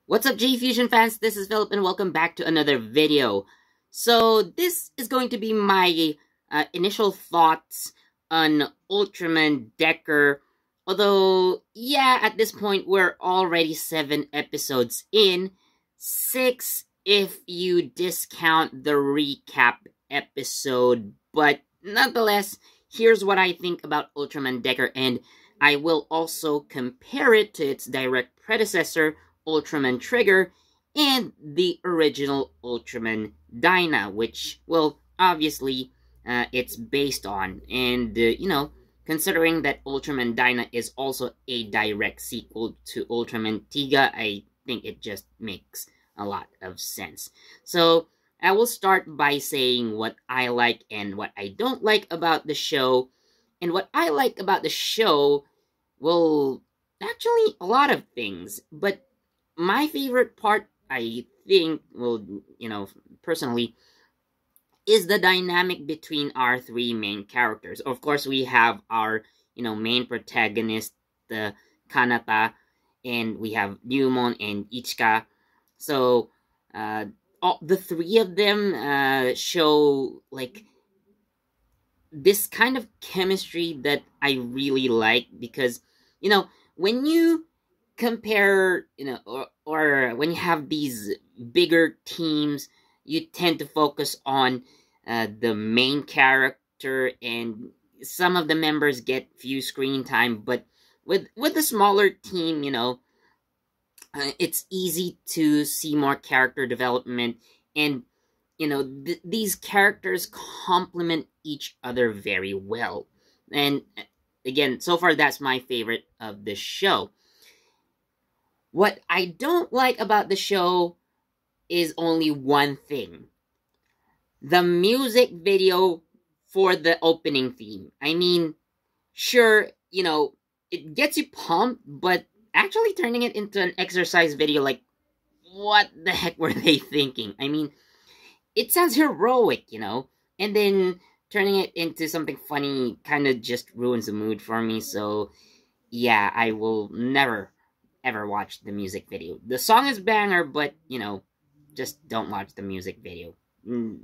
What's up, J-Fusion fans? This is Philip and welcome back to another video. So this is going to be my initial thoughts on Ultraman Decker. Although, yeah, at this point we're already 7 episodes in. 6 if you discount the recap episode. But nonetheless, here's what I think about Ultraman Decker, and I will also compare it to its direct predecessor, Ultraman Trigger, and the original Ultraman Dyna, which, well, obviously, it's based on. And, considering that Ultraman Dyna is also a direct sequel to Ultraman Tiga, I think it just makes a lot of sense. So, I will start by saying what I like and what I don't like about the show. And what I like about the show, well, actually, a lot of things, but my favorite part, I think, well, personally, is the dynamic between our 3 main characters. Of course, we have our, main protagonist, the Kanata, and we have Ryumon and Ichika. So, all the 3 of them show, like, this kind of chemistry that I really like, because, when you compare, or when you have these bigger teams, you tend to focus on the main character, and some of the members get few screen time. But with a smaller team, it's easy to see more character development, and these characters complement each other very well. And again, so far that's my favorite of the show. What I don't like about the show is only one thing. The music video for the opening theme. I mean, sure, it gets you pumped, but actually turning it into an exercise video, like, what the heck were they thinking? I mean, it sounds heroic, and then turning it into something funny kind of just ruins the mood for me. So, yeah, I will never ever watch the music video. The song is banger, but, just don't watch the music video.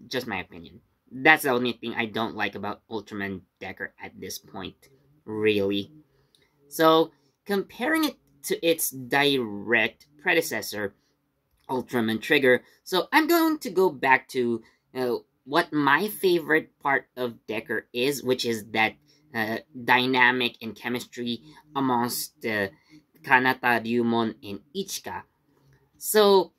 Just my opinion. That's the only thing I don't like about Ultraman Decker at this point, really. So, comparing it to its direct predecessor, Ultraman Trigger, so I'm going to go back to what my favorite part of Decker is, which is that dynamic and chemistry amongst Kanata, Ryumon, and Ichika. So,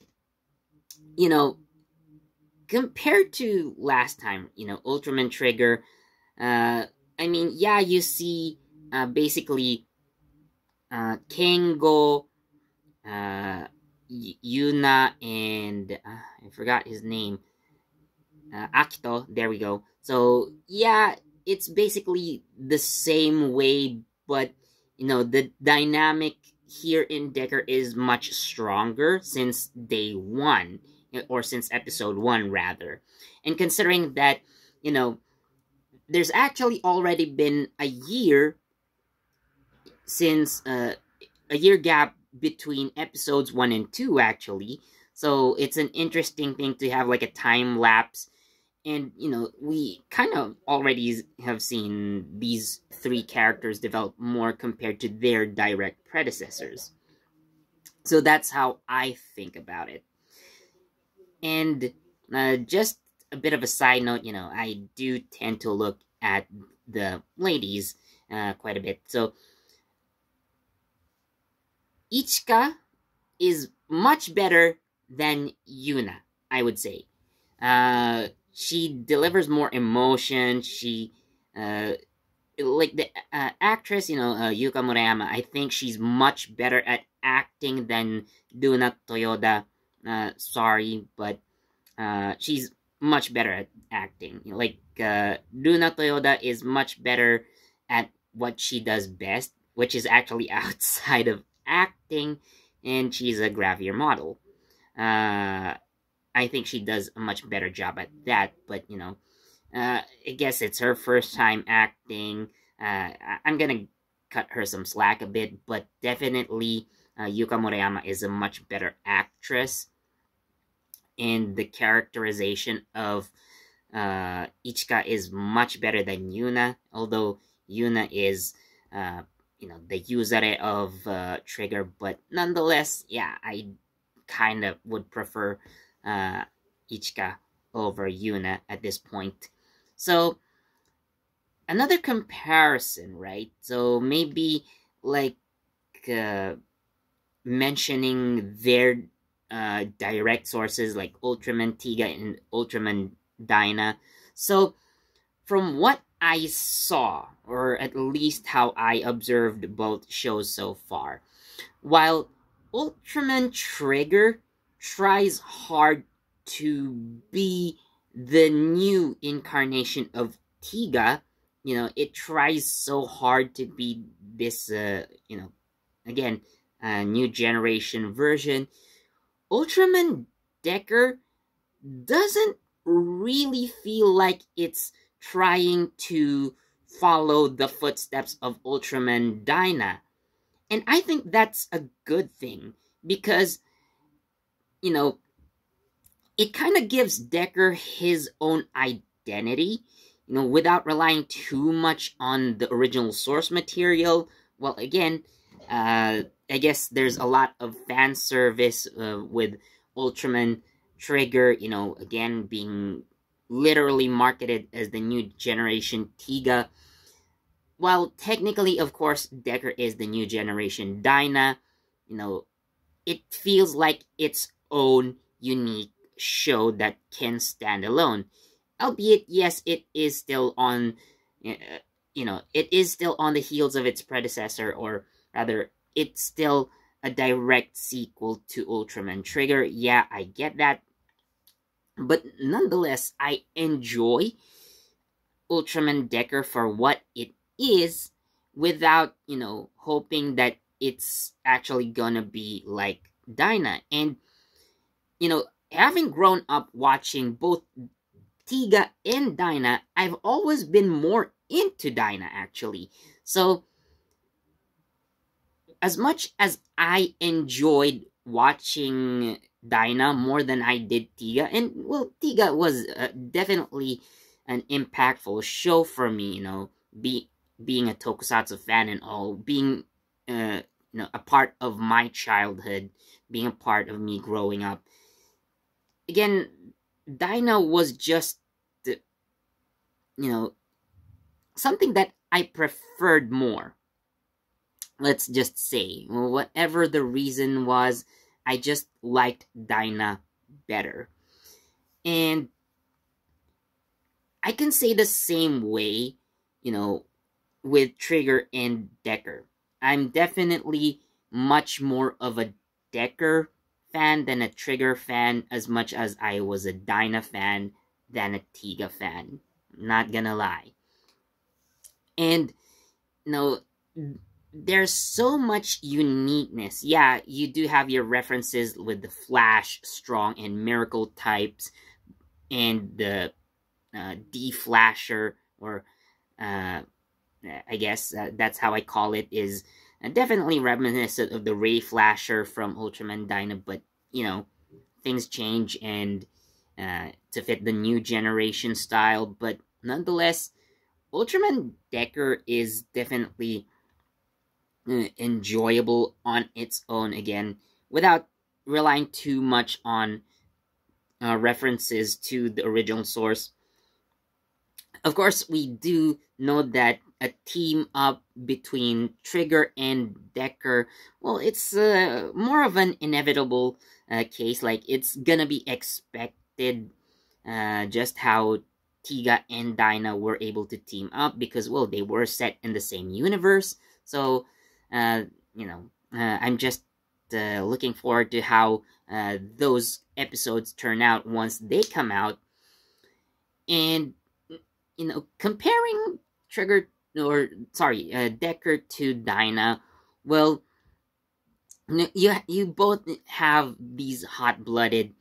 compared to last time, Ultraman Trigger, I mean, yeah, you see basically Kengo, Yuna, and I forgot his name, Akito, there we go. So, yeah, it's basically the same way, but, the dynamic here in Decker is much stronger since day 1, or since episode 1, rather. And considering that, there's actually already been a year since, a year gap between episodes 1 and 2, actually. So it's an interesting thing to have, like, a time lapse. And, we kind of already have seen these 3 characters develop more compared to their direct predecessors. So that's how I think about it. And just a bit of a side note, I do tend to look at the ladies quite a bit. So Ichika is much better than Yuna, I would say. She delivers more emotion. She, like the actress, Yuka Murayama, I think she's much better at acting than Duna Toyoda. Sorry, but she's much better at acting. Like, Duna Toyoda is much better at what she does best, which is actually outside of acting, and she's a Gravier model. I think she does a much better job at that, but, I guess it's her first time acting. I'm gonna cut her some slack a bit, but definitely Yuka Murayama is a much better actress, and the characterization of Ichika is much better than Yuna, although Yuna is, the usare of Trigger, but nonetheless, yeah, I kind of would prefer Ichika over Yuna at this point. So, another comparison, right? So, maybe like mentioning their direct sources like Ultraman Tiga and Ultraman Dyna. So, from what I saw, or at least how I observed both shows so far, while Ultraman Trigger tries hard to be the new incarnation of Tiga, it tries so hard to be this, again, new generation version. Ultraman Decker doesn't really feel like it's trying to follow the footsteps of Ultraman Dyna. And I think that's a good thing because, it kind of gives Decker his own identity, without relying too much on the original source material. Well, again, I guess there's a lot of fan service with Ultraman Trigger, again, being literally marketed as the new generation Tiga. While technically, of course, Decker is the new generation Dyna, it feels like its own unique show that can stand alone. Albeit, yes, it is still on, it is still on the heels of its predecessor, or rather, it's still a direct sequel to Ultraman Trigger. Yeah, I get that. But nonetheless, I enjoy Ultraman Decker for what it is without, hoping that it's actually gonna be like Dyna. And, having grown up watching both Tiga and Dyna, I've always been more into Dyna, actually. So, as much as I enjoyed watching Dyna more than I did Tiga, and, well, Tiga was definitely an impactful show for me, being a tokusatsu fan and all, being, a part of my childhood, being a part of me growing up. Again, Dyna was just, something that I preferred more. Let's just say, whatever the reason was, I just liked Dyna better. And I can say the same way, with Trigger and Decker. I'm definitely much more of a Decker fan than a Trigger fan, as much as I was a Dyna fan than a Tiga fan. Not gonna lie. And, there's so much uniqueness. Yeah, you do have your references with the Flash, Strong, and Miracle types, and the D-Flasher, or I guess that's how I call it, is definitely reminiscent of the Ray Flasher from Ultraman Dyna, but, things change and to fit the new generation style, but nonetheless, Ultraman Decker is definitely enjoyable on its own, again, without relying too much on references to the original source. Of course, we do know that a team up between Trigger and Decker, well, it's more of an inevitable case. Like, it's gonna be expected, just how Tiga and Dyna were able to team up, because, well, they were set in the same universe. So, I'm just looking forward to how those episodes turn out once they come out. And, comparing Decker to Dyna, well, you both have these hot-blooded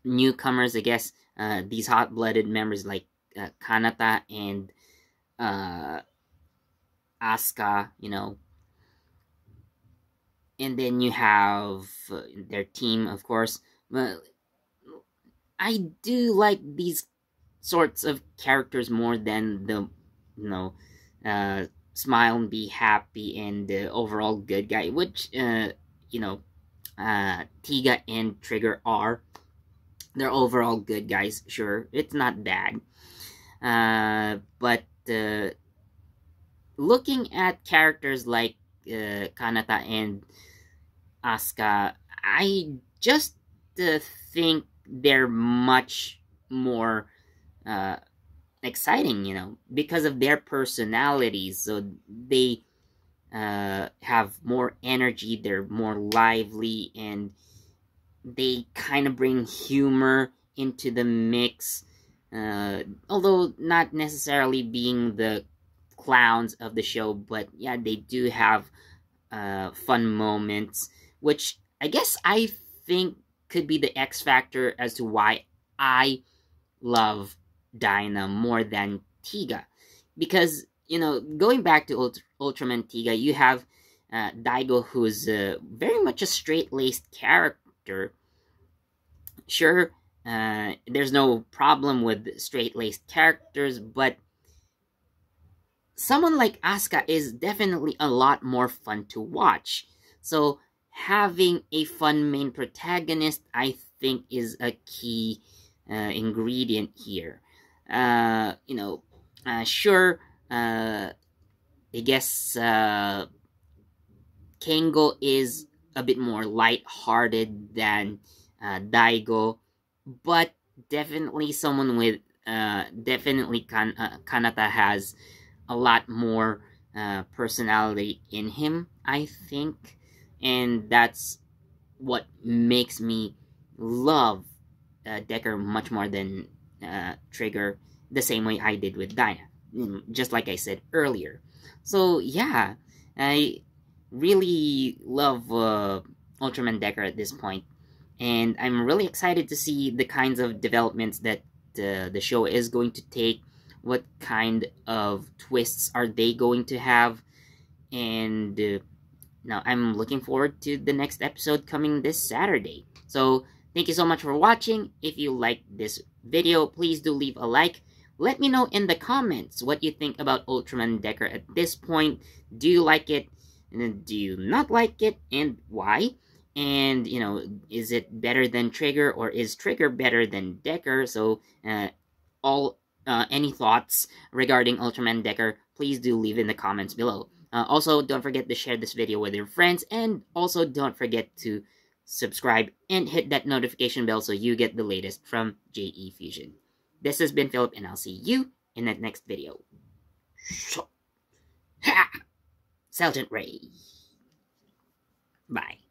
newcomers, I guess, these hot-blooded members like Kanata and Asuka, And then you have their team, of course. I do like these sorts of characters more than the, you know, smile and be happy and the overall good guy, which, you know, Tiga and Trigger are. They're overall good guys, sure. It's not bad. But looking at characters like Kanata and Asuka, I just think they're much more uh, exciting, you know, because of their personalities. So they have more energy, they're more lively, and they kind of bring humor into the mix. Although not necessarily being the clowns of the show, but yeah, they do have fun moments, which I guess I think could be the X factor as to why I love Dyna more than Tiga. Because, you know, going back to Ultraman Tiga, you have Daigo, who's very much a straight-laced character. Sure, there's no problem with straight-laced characters, but someone like Asuka is definitely a lot more fun to watch. So having a fun main protagonist, I think, is a key ingredient here. You know, sure, I guess Kengo is a bit more light-hearted than Daigo, but definitely someone with definitely Kanata has a lot more personality in him, I think, and that's what makes me love Decker much more than Trigger, the same way I did with Dyna, just like I said earlier. So yeah, I really love Ultraman Decker at this point, and I'm really excited to see the kinds of developments that the show is going to take. What kind of twists are they going to have? And now I'm looking forward to the next episode coming this Saturday. So thank you so much for watching. If you liked this video, please do leave a like. Let me know in the comments what you think about Ultraman Decker at this point. Do you like it? Do you not like it? And why? And, you know, is it better than Trigger, or is Trigger better than Decker? So, any thoughts regarding Ultraman Decker, please do leave in the comments below. Also, don't forget to share this video with your friends, and also don't forget to subscribe and hit that notification bell so you get the latest from JE Fusion. This has been Philip, and I'll see you in that next video. Ha! Sergeant Ray. Bye.